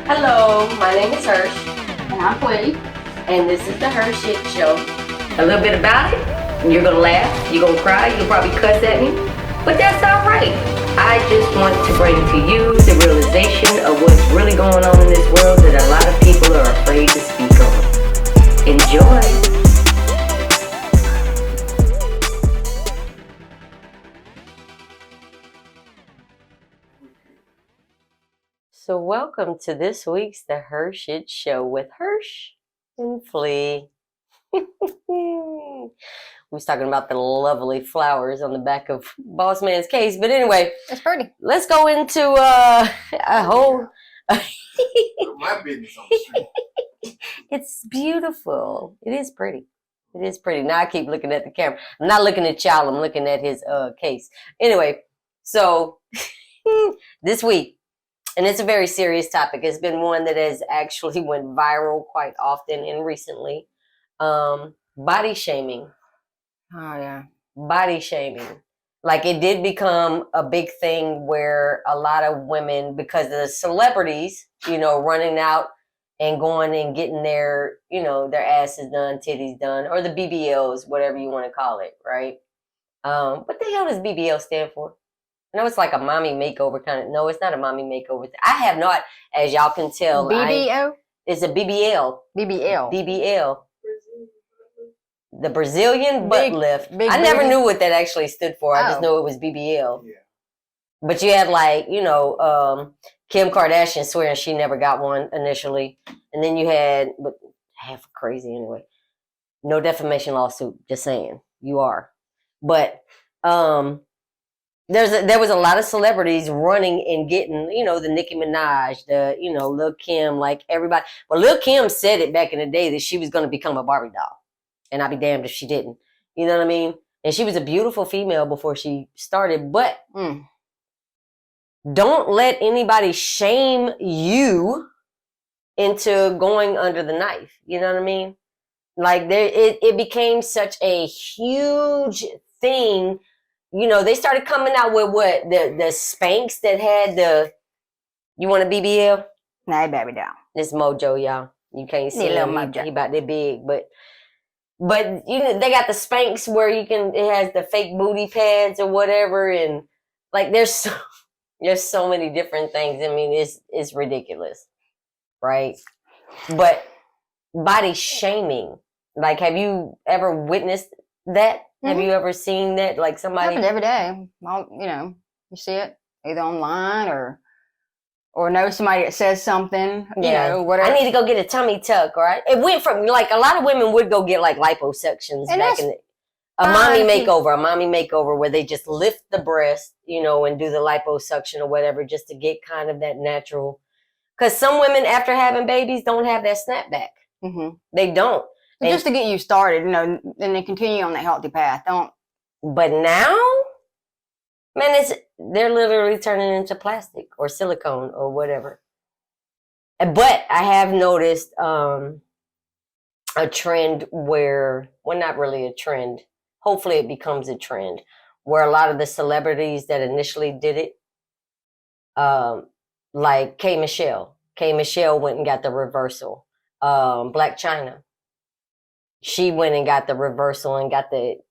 Hello, my name is Hersh. And I'm Felicia. And this is the HERShyt Show. A little bit about it, and you're gonna laugh, you're gonna cry, you'll probably cuss at me, but that's alright. I just want to bring to you the realization of what's really going on in this world that a lot of people are afraid to speak on. Enjoy. So welcome to this week's The HERShyt Show with Hersh and Felicia. We was talking about the lovely flowers on the back of Boss Man's case, but anyway, it's pretty. Let's go into a whole. My business on the street. It's beautiful. It is pretty. It is pretty. Now I keep looking at the camera. I'm not looking at y'all. I'm looking at his case. Anyway, so this week. And it's a very serious topic. It's been one that has actually went viral quite often and recently. Body shaming. Oh, yeah. Body shaming. Like it did become a big thing where a lot of women, because of the celebrities, running out and going and getting their, their asses done, titties done, or the BBLs, whatever you want to call it, right? What the hell does BBL stand for? I know it's like a mommy makeover kind of. No, it's not a mommy makeover. I have not, as y'all can tell. BBL? It's a BBL. BBL. BBL. The Brazilian butt lift. I never knew what that actually stood for. I just knew it was BBL. Yeah. But you had Kim Kardashian swearing she never got one initially. And then you had, but half crazy anyway. No defamation lawsuit. Just saying. You are. But, there was a lot of celebrities running and getting, the Nicki Minaj, the, Lil Kim, like everybody. Well, Lil Kim said it back in the day that she was going to become a Barbie doll. And I'd be damned if she didn't. You know what I mean? And she was a beautiful female before she started. But don't let anybody shame you into going under the knife. You know what I mean? Like it became such a huge thing. They started coming out with what? The Spanx that had you want a BBL? Nah, baby down. This Mojo, y'all. You can't see him. He about that big, but they got the Spanx where it has the fake booty pads or whatever, and like there's so many different things. I mean, it's ridiculous, right? But body shaming, like, have you ever witnessed that? Have you ever seen that? Like somebody. It happens every day. Well, you see it either online or know somebody that says something, whatever. I need to go get a tummy tuck, right? It went from, like, a lot of women would go get, like, liposuctions back in a mommy makeover where they just lift the breast, and do the liposuction or whatever just to get kind of that natural. Because some women, after having babies, don't have that snapback. Mm-hmm. They don't. And just to get you started, and then continue on the healthy path. But now, man, they're literally turning into plastic or silicone or whatever. But I have noticed a trend where, well, not really a trend. Hopefully it becomes a trend where a lot of the celebrities that initially did it, like K. Michelle went and got the reversal. Black China. She went and got the reversal and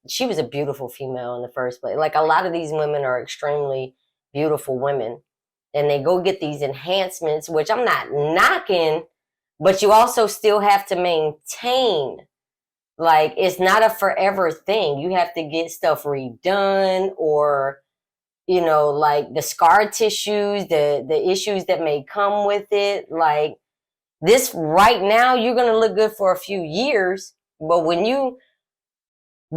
she was a beautiful female in the first place. Like, a lot of these women are extremely beautiful women, and they go get these enhancements, which I'm not knocking, but you also still have to maintain. Like, it's not a forever thing. You have to get stuff redone, or, like the scar tissues, the issues that may come with it. Like, this right now, you're going to look good for a few years. But when you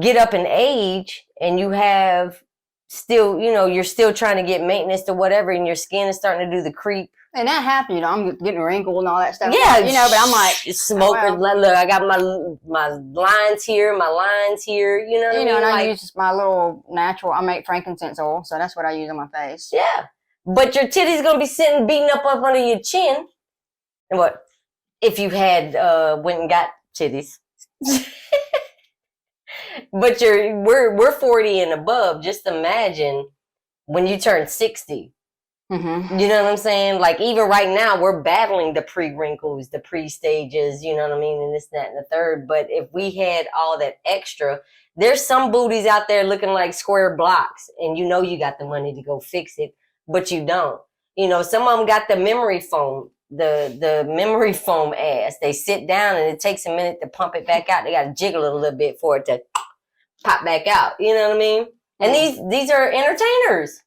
get up in age and you have still, you're still trying to get maintenance to whatever, and your skin is starting to do the creep. And that happens, I'm getting wrinkled and all that stuff. Yeah. But I'm like, smoker. Look, I got my lines here, my lines here, what I mean? And I use my little natural, I make frankincense oil, so that's what I use on my face. Yeah. But your titty's going to be sitting beating up under your chin. And what? If you had went and got titties. But we're 40 and above. Just imagine when you turn 60 Mm-hmm. You know what I'm saying? Like, even right now, we're battling the pre-wrinkles, the pre-stages, you know what I mean? And this, that, and the third. But if we had all that extra, there's some booties out there looking like square blocks, and you know you got the money to go fix it, but you don't. You know, some of them got the memory foam, the memory foam ass. They sit down, and it takes a minute to pump it back out. They got to jiggle it a little bit for it to pop back out. You know what I mean? And these are entertainers.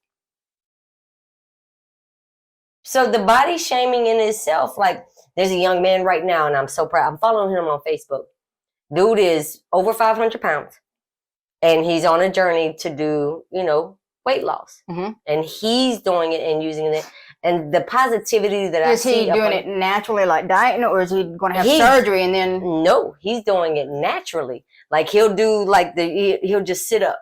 So the body shaming in itself, like, there's a young man right now, and I'm so proud. I'm following him on Facebook. Dude is over 500 pounds, and he's on a journey to do, you know, weight loss. Mm-hmm. And he's doing it and using it. And the positivity that I see. Is he doing it naturally, like dieting, or is he going to have surgery and then? No, he's doing it naturally. Like, he'll do like he'll just sit up.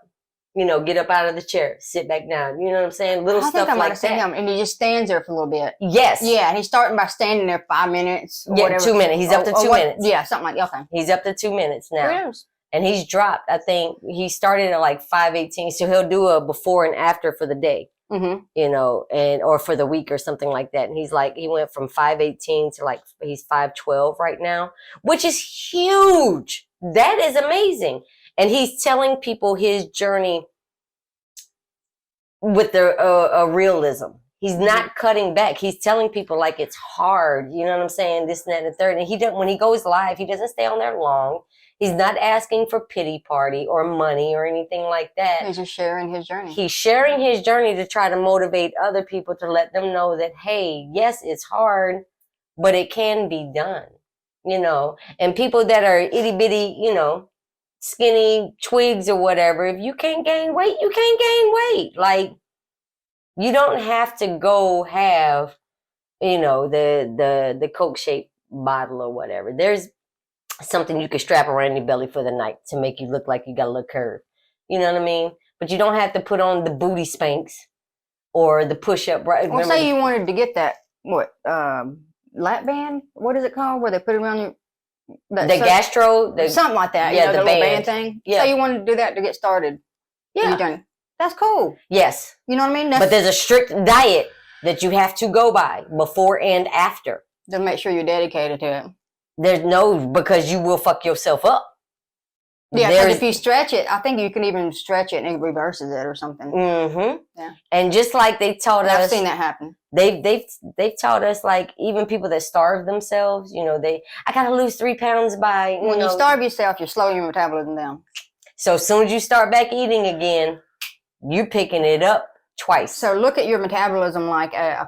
You know, get up out of the chair, sit back down. You know what I'm saying? Little stuff like that. Him, and he just stands there for a little bit. Yes. Yeah, and he's starting by standing there 5 minutes. Or yeah, whatever. 2 minutes. He's up to 2 minutes. Yeah, something like that. Okay. He's up to 2 minutes now. Who knows? And he's dropped. I think he started at like 5:18. So he'll do a before and after for the day. Mm-hmm. You know, or for the week or something like that. And he's like, he went from 5:18 to like he's 5:12 right now, which is huge. That is amazing. And he's telling people his journey with a realism. He's not cutting back. He's telling people like it's hard. You know what I'm saying? This and that and the third. And when he goes live, he doesn't stay on there long. He's not asking for pity party or money or anything like that. He's just sharing his journey. He's sharing his journey to try to motivate other people, to let them know that, hey, yes, it's hard, but it can be done. You know, and people that are itty bitty, you know, skinny twigs or whatever, if you can't gain weight, you can't gain weight. Like, you don't have to go have, you know, the Coke shaped bottle or whatever. There's something you can strap around your belly for the night to make you look like you got a little curve. You know what I mean? But you don't have to put on the booty spanks or the push up. Right? Well, say you wanted to get that lap band. What is it called? Where they put it around your something like that. Yeah, you know, the little band thing. Yeah. So you wanted to do that to get started. Yeah, that's cool. Yes, you know what I mean. But there's a strict diet that you have to go by before and after to make sure you're dedicated to it. There's because you will fuck yourself up. Yeah, because if you stretch it, I think you can even stretch it and it reverses it or something. Mm-hmm. Yeah. And just like they taught us, I've seen that happen. They've taught us, like, even people that starve themselves, you know, I gotta lose 3 pounds by when you starve yourself, you're slowing your metabolism down. So as soon as you start back eating again, you're picking it up twice. So look at your metabolism like a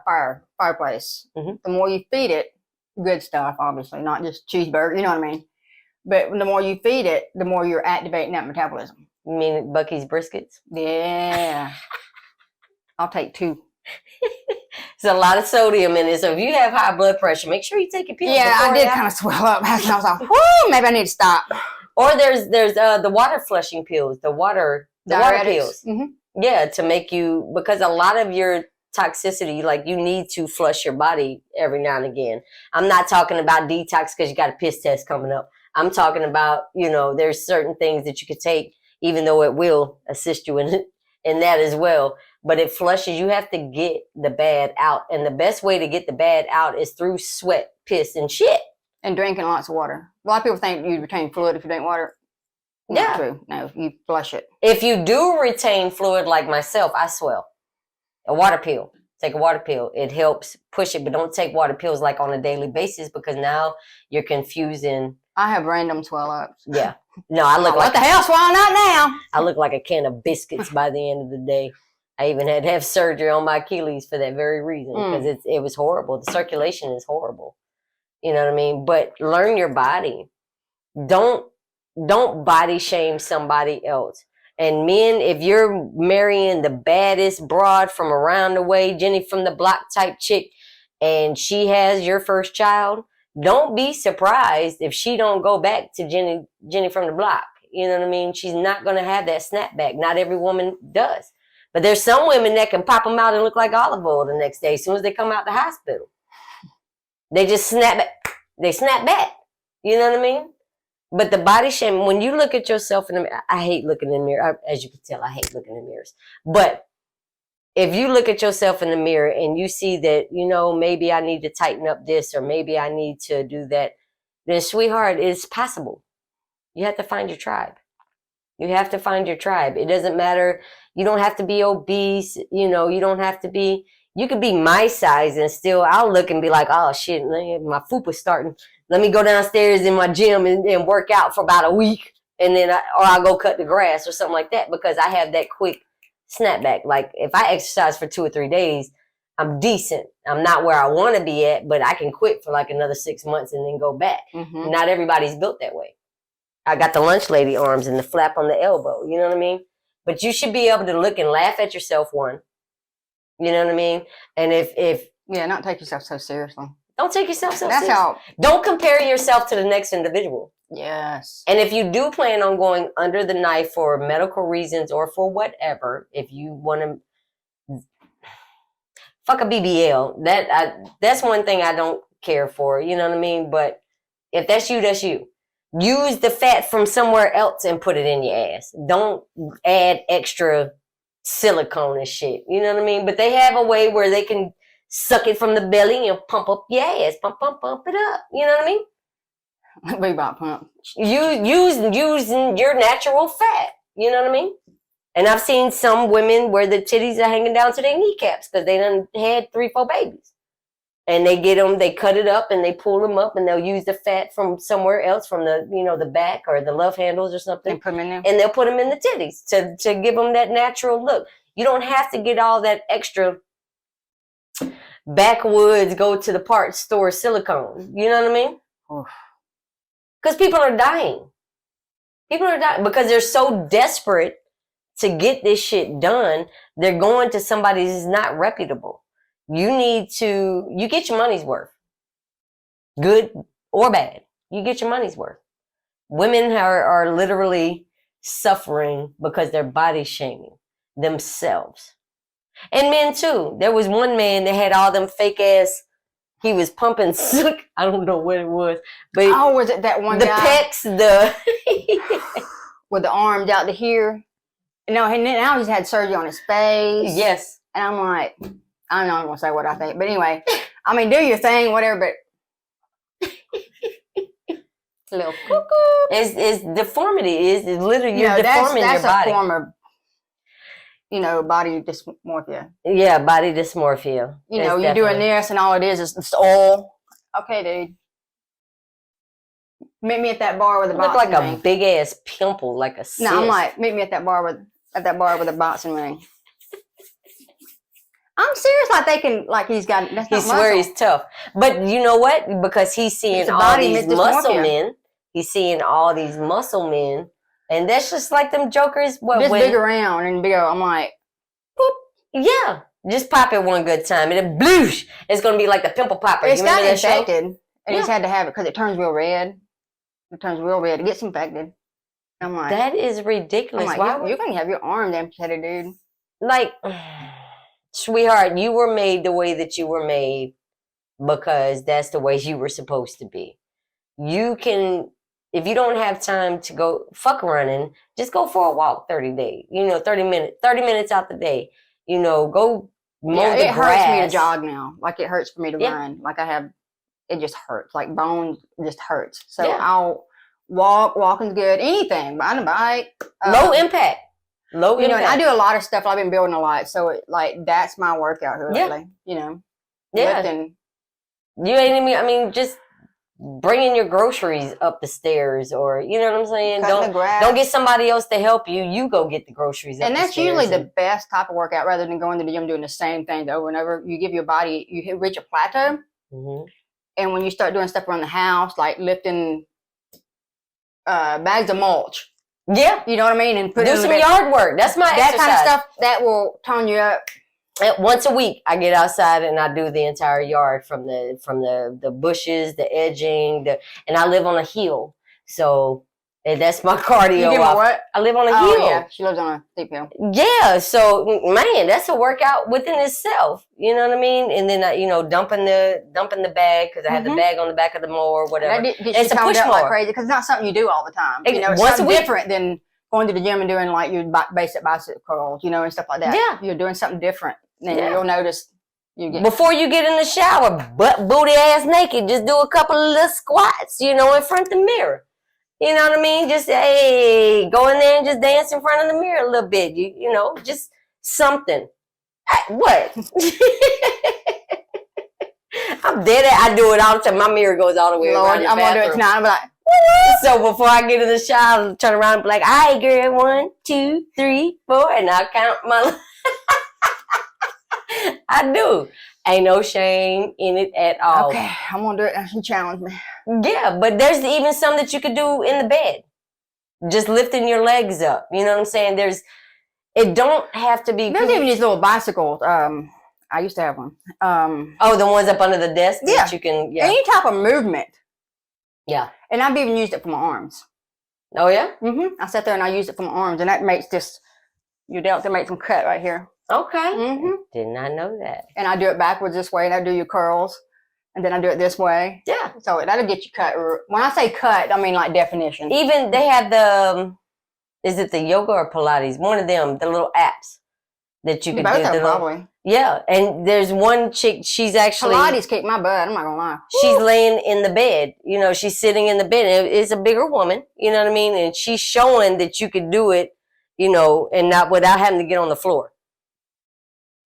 fireplace. Mm-hmm. The more you feed it, good stuff, obviously, not just cheeseburger, you know what I mean? But the more you feed it, the more you're activating that metabolism. You mean Bucky's briskets? Yeah. I'll take 2. There's a lot of sodium in it, so if you have high blood pressure, make sure you take your pills. Yeah, I did kind of swell up. I was like, whoo, maybe I need to stop. Or there's the water flushing pills, the water pills. Mm-hmm. Yeah, to make you, because a lot of your toxicity, like, you need to flush your body every now and again. I'm not talking about detox because you got a piss test coming up. I'm talking about, you know, there's certain things that you could take, even though it will assist you in that as well. But it flushes. You have to get the bad out. And the best way to get the bad out is through sweat, piss, and shit. And drinking lots of water. A lot of people think you retain fluid if you drink water. Not true. No, you flush it. If you do retain fluid, like myself, I swell. A water pill. Take a water pill. It helps push it, but don't take water pills like on a daily basis, because now you're confusing. I have random swell ups. Yeah. No, I look like, what the hell? Why not now? I look like a can of biscuits by the end of the day. I even had to have surgery on my Achilles for that very reason, because it was horrible. The circulation is horrible. You know what I mean? But learn your body. Don't body shame somebody else. And men, if you're marrying the baddest broad from around the way, Jenny from the block type chick, and she has your first child, don't be surprised if she don't go back to Jenny from the block. You know what I mean? She's not going to have that snapback. Not every woman does. But there's some women that can pop them out and look like olive oil the next day as soon as they come out the hospital. They just snap back. They snap back. You know what I mean? But the body shame, when you look at yourself in the mirror, I hate looking in the mirror. As you can tell, I hate looking in mirrors. But if you look at yourself in the mirror and you see that, maybe I need to tighten up this or maybe I need to do that, then sweetheart, it's possible. You have to find your tribe. You have to find your tribe. It doesn't matter. You don't have to be obese. You don't have to be, you could be my size and still I'll look and be like, oh shit, my fupa's starting. Let me go downstairs in my gym and work out for about a week. And then I'll go cut the grass or something like that because I have that quick snapback. Like if I exercise for 2 or 3 days, I'm decent. I'm not where I want to be at, but I can quit for like another 6 months and then go back. Mm-hmm. Not everybody's built that way. I got the lunch lady arms and the flap on the elbow. You know what I mean? But you should be able to look and laugh at yourself, one. You know what I mean? And if not take yourself so seriously. Don't take yourself so That's seriously. how. Don't compare yourself to the next individual. Yes. And if you do plan on going under the knife for medical reasons or for whatever, if you want to fuck a BBL, that's one thing I don't care for. You know what I mean? But if that's you, that's you. Use the fat from somewhere else and put it in your ass. Don't add extra silicone and shit. You know what I mean? But they have a way where they can suck it from the belly and pump up your ass. Pump it up. You know what I mean? Bebop pump. Using your natural fat. You know what I mean? And I've seen some women where the titties are hanging down to their kneecaps because they done had 3-4 babies. And they get them, they cut it up and they pull them up and they'll use the fat from somewhere else, from the, the back or the love handles or something. And put them in there. And they'll put them in the titties to give them that natural look. You don't have to get all that extra backwoods, go to the parts store silicone. You know what I mean? Because people are dying. People are dying because they're so desperate to get this shit done. They're going to somebody who's not reputable. You get your money's worth. Good or bad. You get your money's worth. Women are literally suffering because they're body shaming themselves. And men too. There was one man that had all them fake ass, he was pumping silk. I don't know what it was. But was it that one the guy? pecs, with the arms out to here. No, and then now he's had surgery on his face. Yes. And I'm like, I'm not going to say what I think. But anyway, I mean, do your thing, whatever, but a little cuckoo. It's deformity. It's literally you're deforming your body. That's a form of, body dysmorphia. Yeah, body dysmorphia. You're doing this and all it is it's oil. Okay, dude. Meet me at that bar with a boxing ring. Look like a big ass pimple, like a cyst. No, I'm like, meet me at that bar with a boxing ring. I'm serious, like they can, like he's got. That's he not swear muscle. he's tough, but you know what? Because he's seeing all these muscle men. He's seeing all these muscle men, and that's just like them jokers. Just big around and big. I'm like, boop. Yeah, just pop it one good time, and then bloosh. It's gonna be like the pimple popper. It's you remember got that infected, show? and he's had to have it because it turns real red. It turns real red. It gets infected. I'm like, that is ridiculous. I'm like, you're gonna have your arm amputated, dude. Like. Sweetheart, you were made the way that you were made because that's the way you were supposed to be. You can, if you don't have time to go fuck running, just go for a walk 30 days. 30 minutes out the day. Go mow the grass. It hurts me to jog now. Like it hurts for me to run. Like it just hurts. Like bones just hurts. So I'll walking's good. Anything, riding a bike. Low impact. And I do a lot of stuff. I've been building a lot, so that's my workout here lately. Lifting. You ain't even. I mean, just bringing your groceries up the stairs, or you know what I'm saying. Don't get somebody else to help you. You go get the groceries. And that's usually the best type of workout, rather than going to the gym doing the same things over and over. You give your body, you reach a plateau, and when you start doing stuff around the house, like lifting bags of mulch. Yeah, you know what I mean, and do some yard work. That's my exercise. Kind of stuff that will tone you up. Once a week, I get outside and I do the entire yard from the bushes, the edging, and I live on a hill, so that's my cardio. You do what? I live on a hill. Yeah, she lives on a steep hill. Yeah, so man, that's a workout within itself. You know what I mean? And then dumping the bag because I have the bag on the back of the mower, whatever. It's a push mower, like crazy, because it's not something you do all the time. It's once a week. Different than going to the gym and doing like your basic bicep curls, and stuff like that. Yeah. You're doing something different. Then Yeah. you'll notice you get. Before you get in the shower, butt booty ass naked, just do a couple of little squats, in front of the mirror. You know what I mean? Just, hey, go in there and just dance in front of the mirror a little bit. Just something. What? I'm dead at I do it all the time. My mirror goes all the way Lord, around the I'm going to do it bathroom. tonight. I'm like, So before I get in the shower, I'll turn around and be like, all right, girl, 1, 2, 3, 4, and I'll count my... I do. Ain't no shame in it at all. okay, I'm going to do it. You challenge me. Yeah, but there's even some that you could do in the bed. Just lifting your legs up. You know what I'm saying? It don't have to be... There's even these little bicycles. I used to have one. the ones up under the desk Yeah. that you can... Yeah. Any type of movement. Yeah. And I've even used it for my arms. Oh, yeah? I sat there and I used it for my arms, and that makes your delta makes them cut right here. Okay. Did not know that. And I do it backwards this way, and I do your curls, and then I do it this way. Yeah. So that'll get you cut. When I say cut, I mean like definition. Even they have the... Is it the yoga or Pilates? One of them, the little apps that you can Both do. of them probably. Yeah, and there's one chick, she's actually... Pilates kicked my butt, I'm not going to lie. She's laying in the bed. She's sitting in the bed. It's a bigger woman, you know what I mean? And she's showing that you could do it, and not without having to get on the floor.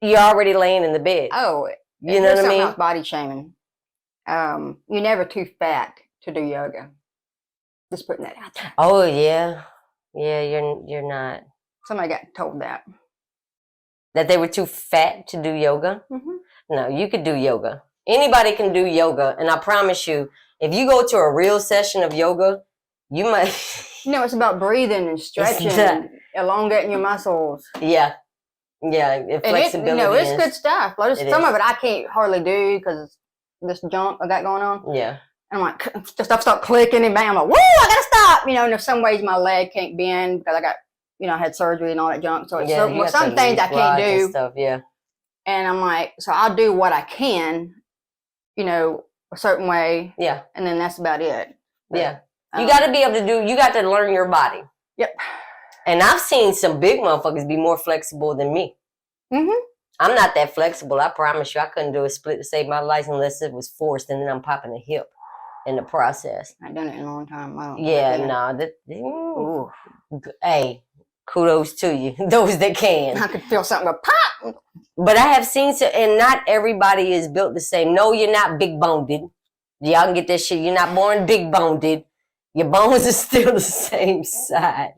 You're already laying in the bed. Oh, you know what I mean? Else body shaming. You're never too fat to do yoga. Just putting that out there. Oh, yeah. Yeah, you're not. Somebody got told that. That they were too fat to do yoga? No, you could do yoga. Anybody can do yoga. And I promise you, if you go to a real session of yoga, you might... It's about breathing and stretching and elongating your muscles. Yeah. Yeah, flexibility. It's good stuff. Some of it I can't hardly do because this junk I got going on. Yeah. And I'm like, the stuff start clicking and bam, I'm like, whoa, I gotta stop. And in some ways my leg can't bend because I got, I had surgery and all that junk. So some things I can't do. And stuff, yeah. And I'm like, so I'll do what I can, a certain way. Yeah. And then that's about it. But, yeah. You got to be able to you got to learn your body. Yep. And I've seen some big motherfuckers be more flexible than me. I'm not that flexible. I promise you, I couldn't do a split to save my life unless it was forced, and then I'm popping a hip in the process. I've done it in a long time. Hey, kudos to you, those that can. I could feel something go pop. But I have seen and not everybody is built the same. No, you're not big boned. Y'all can get that shit. You're not born big boned. Your bones are still the same size.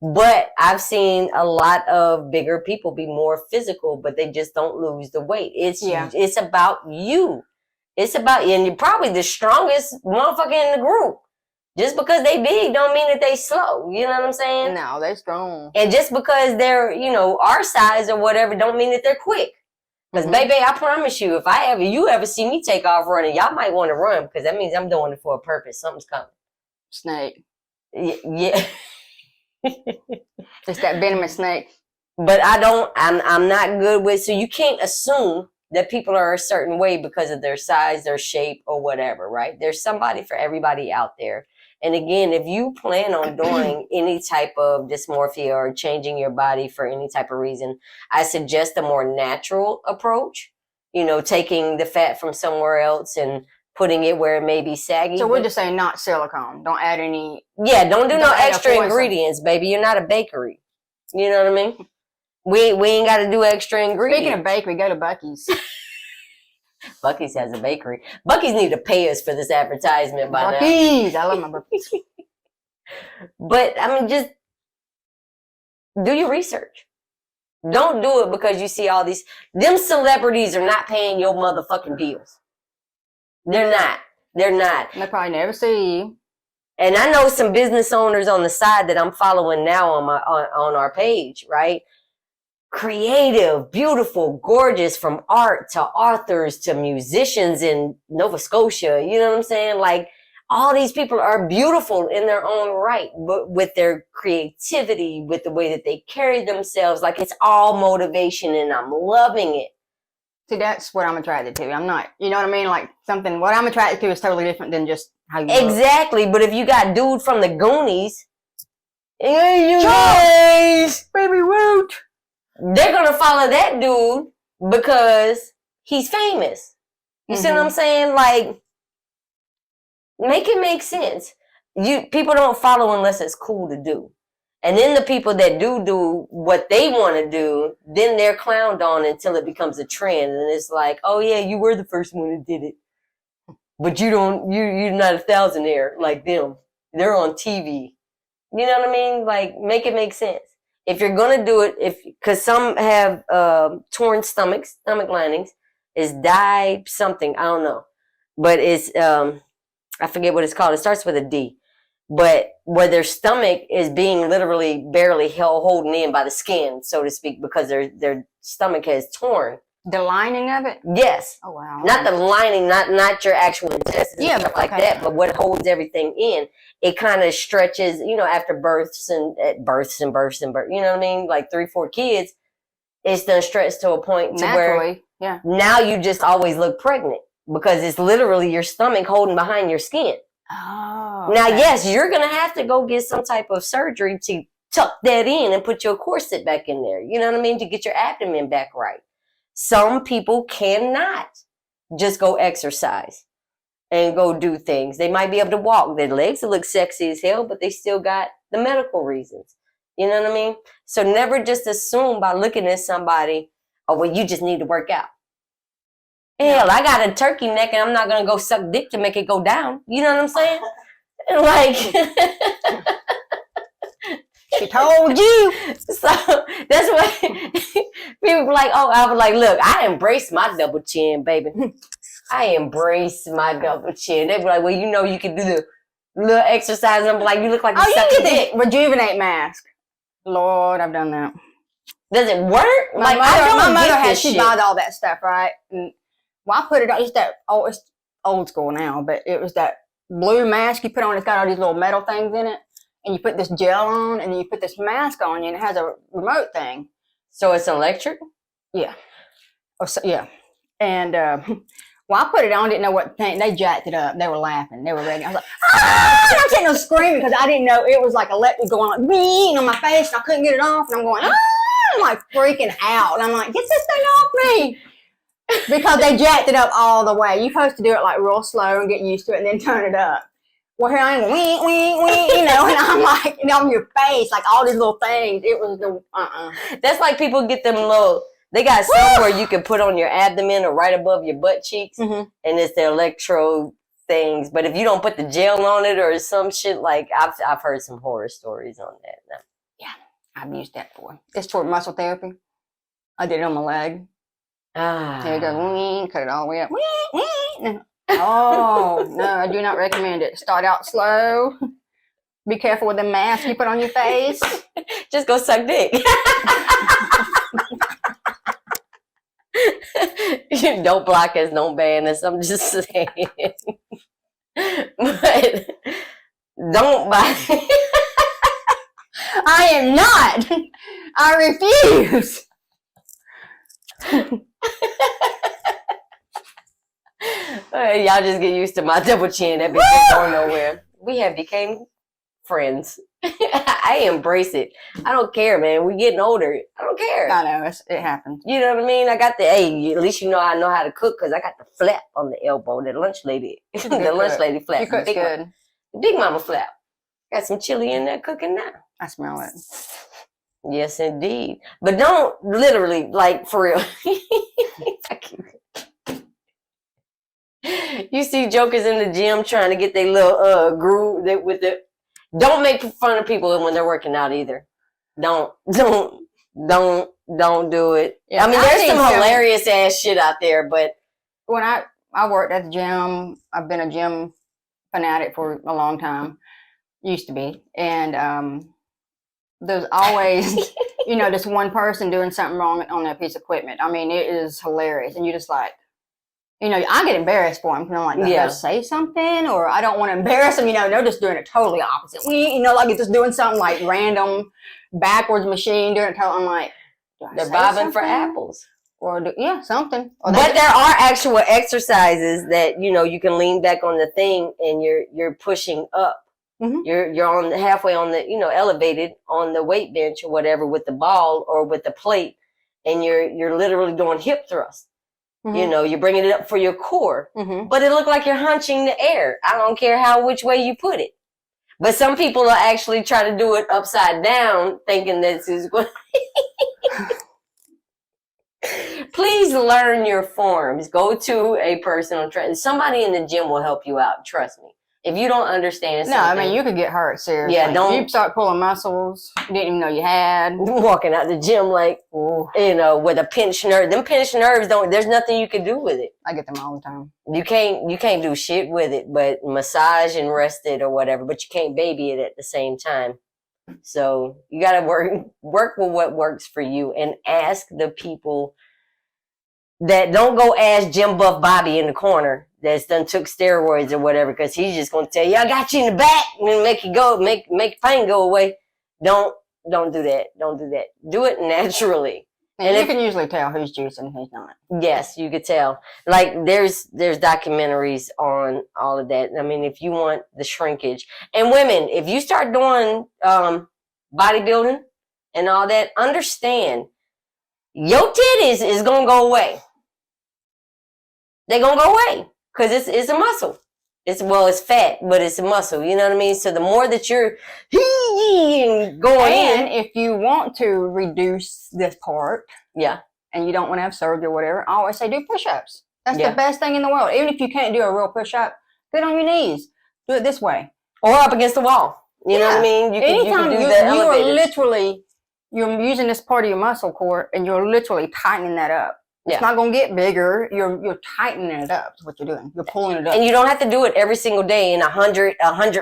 But I've seen a lot of bigger people be more physical, but they just don't lose the weight. It's about you. It's about you. And you're probably the strongest motherfucker in the group. Just because they big don't mean that they slow. You know what I'm saying? No, they're strong. And just because they're, our size or whatever don't mean that they're quick. Because, baby, I promise you, if you ever see me take off running, y'all might want to run because that means I'm doing it for a purpose. Something's coming. Snake. Yeah. It's that venomous snake. But I'm not good with, so you can't assume that people are a certain way because of their size, their shape, or whatever, right? There's somebody for everybody out there. And again, if you plan on doing any type of dysmorphia or changing your body for any type of reason, I suggest a more natural approach, taking the fat from somewhere else and putting it where it may be saggy. So we're just saying not silicone. Don't add any. Yeah, don't do no extra ingredients, baby. You're not a bakery. You know what I mean? We ain't got to do extra ingredients. Speaking of bakery, go to Buc-ee's. Buc-ee's has a bakery. Buc-ee's need to pay us for this advertisement by Buc-ee's. I love my Buc-ee's. But, just do your research. Don't do it because you see all these. Them celebrities are not paying your motherfucking bills. They're not. They probably never see you. And I know some business owners on the side that I'm following now on our page, right? Creative, beautiful, gorgeous, from art to authors to musicians in Nova Scotia. You know what I'm saying? Like, all these people are beautiful in their own right, but with their creativity, with the way that they carry themselves, like it's all motivation, and I'm loving it. See, that's what I'm attracted to. I'm not, you know what I mean? Like what I'm attracted to is totally different than just how you look. Exactly. But if you got dude from the Goonies Anyways, baby Woot. they're gonna follow that dude because he's famous. You see what I'm saying? Like, make it make sense. People don't follow unless it's cool to do. And then the people that do what they want to do, then they're clowned on until it becomes a trend. And it's like, oh yeah, you were the first one who did it. But you're not a thousandaire like them. They're on TV. You know what I mean? Like, make it make sense. If you're going to do it, because some have torn stomach linings, it's dye something, I don't know. But it's, I forget what it's called. It starts with a D. But where their stomach is being literally barely holding in by the skin, so to speak, because their stomach has torn. The lining of it? Yes. Oh, wow. Not the lining, not your actual intestines, yeah, stuff like that, but what holds everything in. It kind of stretches, after births, you know what I mean? Like 3-4 kids, it's done stretched to a point to naturally, where now you just always look pregnant because it's literally your stomach holding behind your skin. Oh. Okay. Now, yes, you're going to have to go get some type of surgery to tuck that in and put your corset back in there. You know what I mean? To get your abdomen back right. Some people cannot just go exercise and go do things. They might be able to walk. Their legs look sexy as hell, but they still got the medical reasons. You know what I mean? So never just assume by looking at somebody, oh, well, you just need to work out. Hell, I got a turkey neck and I'm not going to go suck dick to make it go down. You know what I'm saying? Like, she told you. So that's why people be like, oh, I was like, look, I embrace my double chin, baby. I embrace my double chin. They be like, well, you can do the little exercise. I'm like, you look like you suck dick. Rejuvenate mask. Lord, I've done that. Does it work? My mother she buys all that stuff, right? And I put it on. It's old school now, but it was that blue mask you put on. It's got all these little metal things in it, and you put this gel on, and then you put this mask on you, and it has a remote thing. So it's electric? Yeah. Yeah. And I put it on. Didn't know what thing. They jacked it up. They were laughing. They were ready. I was like, ah! I'm sitting there screaming because I didn't know it was like electric going like bing on my face, and I couldn't get it off, and I'm going, ah! I'm like freaking out, and I'm like, get this thing off me. Because they jacked it up all the way. You're supposed to do it like real slow and get used to it and then turn it up. Well, here I am, wing, wing, wing, and I'm like, on your face, like all these little things. It was the, That's like people get them little, they got somewhere you can put on your abdomen or right above your butt cheeks, and it's the electrode things. But if you don't put the gel on it or some shit, like, I've heard some horror stories on that. No. Yeah, I've used that before. It's for muscle therapy. I did it on my leg. There you go. Cut it all the way up. Oh, no, I do not recommend it. Start out slow. Be careful with the mask you put on your face. Just go suck dick. Don't block us, don't ban us. I'm just saying. But don't buy. I am not. I refuse. Y'all just get used to my double chin. That bitch ain't going nowhere. We have became friends. I embrace it. I don't care, man. We're getting older. I don't care. I know. It happens. You know what I mean? I got at least I know how to cook because I got the flap on the elbow. The lunch lady. Lunch lady flap. You cook good. Big mama flap. Got some chili in there cooking now. I smell it. Yes, indeed. But don't literally, like, for real. You see jokers in the gym trying to get their little groove with the. Don't make fun of people when they're working out either. Don't do it. Yeah, I mean, there's some hilarious ass shit out there, but when I worked at the gym, I've been a gym fanatic for a long time. Used to be, and there's always, this one person doing something wrong on that piece of equipment. I mean, it is hilarious, and you just like. I get embarrassed for them. I'm like, do I say something? Or I don't want to embarrass them. They're just doing it totally opposite. Like it's just doing something like random backwards machine doing it. I'm like, they're bobbing for apples. Or something. Or but there are actual exercises that, you can lean back on the thing and you're pushing up Mhm. You're on halfway on the, elevated on the weight bench or whatever with the ball or with the plate, and you're literally doing hip thrusts. Mhm. You're bringing it up for your core, Mhm. but it looked like you're hunching the air. I don't care which way you put it. But some people will actually try to do it upside down, thinking this is going. Please learn your forms. Go to a personal trainer. Somebody in the gym will help you out. Trust me. If you don't understand No, I something, mean, you could get hurt, seriously. Yeah, don't- You start pulling muscles you didn't even know you had. walking out the gym like, Ooh, with a pinched nerve. Them pinched nerves there's nothing you can do with it. I get them all the time. You can't do shit with it, but massage and rest it or whatever, but you can't baby it at the same time. So you got to work with what works for you, and ask the people that don't go ask Jim Buff Bobby in the corner that's done took steroids or whatever, because he's just going to tell you, I got you in the back, and make pain go away. Don't do that. Don't do that. Do it naturally. And you can usually tell who's juicing and who's not. Yes, you could tell. Like there's documentaries on all of that. I mean, if you want the shrinkage, and women, if you start doing bodybuilding and all that, understand your titties is gonna go away. They're gonna go away because it's a muscle. It's fat, but it's a muscle. You know what I mean? So the more that you're going And in, if you want to reduce this part, yeah, and you don't want to have surgery or whatever, I always say do push-ups. That's Yeah. the best thing in the world. Even if you can't do a real push-up, get on your knees. Do it this way. or up against the wall. You know what I mean? You Anytime can do you the are elevators. literally, you're using this part of your muscle core and you're literally tightening that up. It's Yeah. not going to get bigger. You're tightening it up. That's what you're doing. You're pulling it up. And you don't have to do it every single day in 100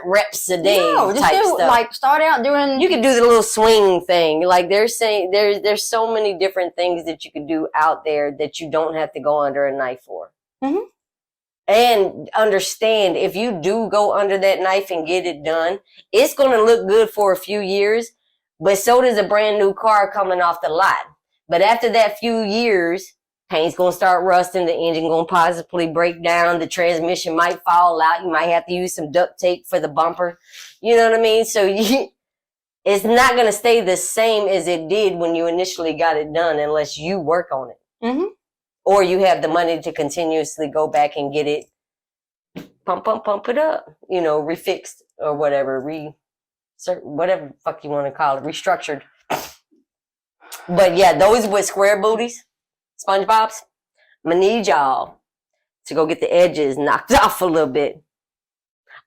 reps a day. No, just type do stuff. like start out doing. You could do the little swing thing. Like they're saying, there's so many different things that you could do out there that you don't have to go under a knife for. Mhm. And understand, if you do go under that knife and get it done, it's going to look good for a few years, but so does a brand new car coming off the lot. But after that few years, paint's going to start rusting, the engine going to possibly break down, the transmission might fall out, you might have to use some duct tape for the bumper. You know what I mean? So it's not going to stay the same as it did when you initially got it done unless you work on it. Mm-hmm. Or you have the money to continuously go back and get it, pump it up, refixed or whatever, whatever the fuck you want to call it, restructured. But yeah, those with square booties, SpongeBob's, I'm gonna need y'all to go get the edges knocked off a little bit.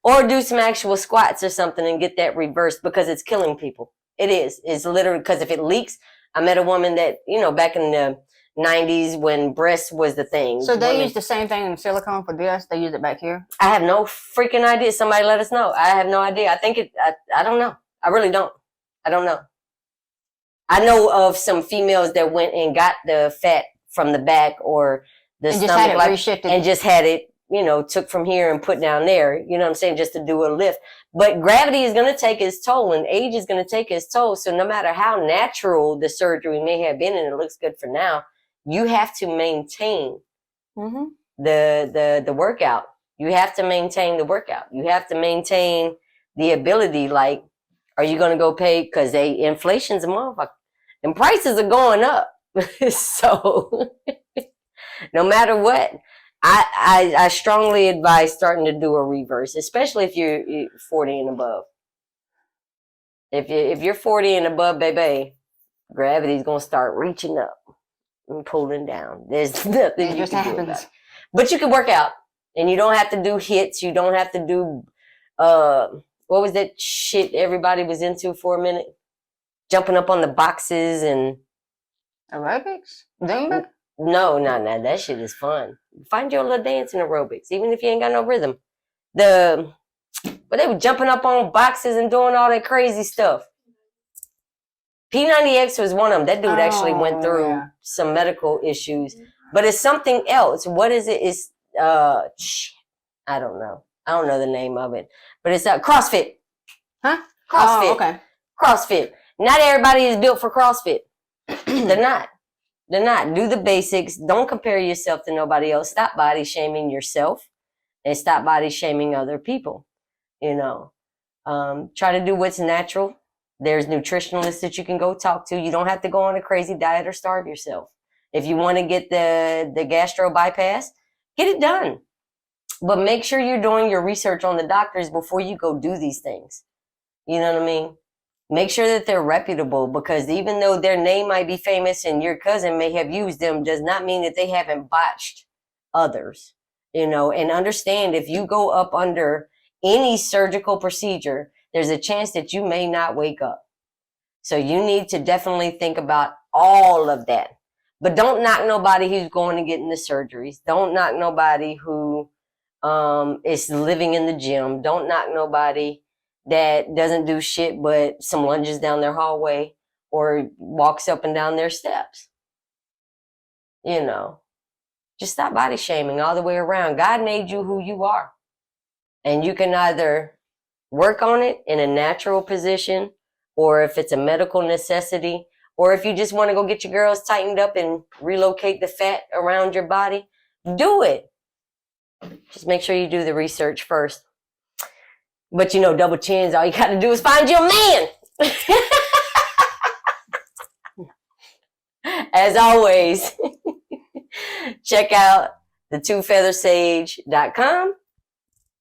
Or do some actual squats or something and get that reversed, because it's killing people. It is. It's literally, because if it leaks, I met a woman that, back in the 90s when breast was the thing. So they use the same thing in silicone for this? They use it back here? I have no freaking idea. Somebody let us know. I have no idea. I think I don't know. I really don't. I don't know. I know of some females that went and got the fat from the back or the and stomach, just had it took from here and put down there, you know what I'm saying, just to do a lift. But gravity is going to take its toll, and age is going to take its toll. So no matter how natural the surgery may have been, and it looks good for now, you have to maintain mm-hmm. the workout. You have to maintain the workout. You have to maintain the ability. Like, are you going to go pay? Because inflation's a motherfucker. And prices are going up. So no matter what, I strongly advise starting to do a reverse, especially if you're 40 and above. If you're 40 and above, baby, gravity's going to start reaching up and pulling down. There's nothing you can do about it. But you can work out, and you don't have to do hits. You don't have to do, what was that shit everybody was into for a minute? Jumping up on the boxes and aerobics? Zumba? No, that shit is fun. Find your little dance in aerobics, even if you ain't got no rhythm. But they were jumping up on boxes and doing all that crazy stuff. P90X was one of them. That dude actually went through some medical issues, but it's something else. What is it? It's I don't know. I don't know the name of it, but it's CrossFit. Huh? CrossFit. Oh, okay. CrossFit. Not everybody is built for CrossFit. They're not. They're not. Do the basics. Don't compare yourself to nobody else. Stop body shaming yourself and stop body shaming other people. Try to do what's natural. There's nutritionalists that you can go talk to. You don't have to go on a crazy diet or starve yourself. If you want to get the gastro bypass, get it done. But make sure you're doing your research on the doctors before you go do these things. You know what I mean? Make sure that they're reputable, because even though their name might be famous and your cousin may have used them, does not mean that they haven't botched others. You know, and understand, if you go up under any surgical procedure, there's a chance that you may not wake up. So you need to definitely think about all of that. But don't knock nobody who's going to get into surgeries. Don't knock nobody who is living in the gym. Don't knock nobody that doesn't do shit but some lunges down their hallway or walks up and down their steps. You know, just stop body shaming all the way around. God made you who you are. And you can either work on it in a natural position, or if it's a medical necessity, or if you just want to go get your girls tightened up and relocate the fat around your body, do it. Just make sure you do the research first. But you know, double chins, all you got to do is find you a man. As always, check out the twofeathersage.com.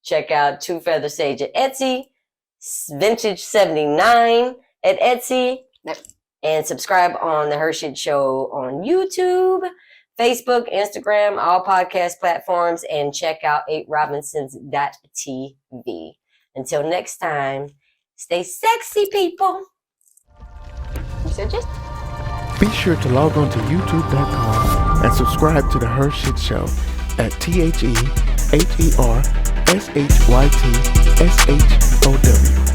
Check out Two Feather Sage at Etsy, Vintage 79 at Etsy, and subscribe on the HERShyt Show on YouTube, Facebook, Instagram, all podcast platforms, and check out 8robinsons.tv. Until next time, stay sexy, people. You said just? Be sure to log on to youtube.com and subscribe to the HERShyt Show at TheRShytShow.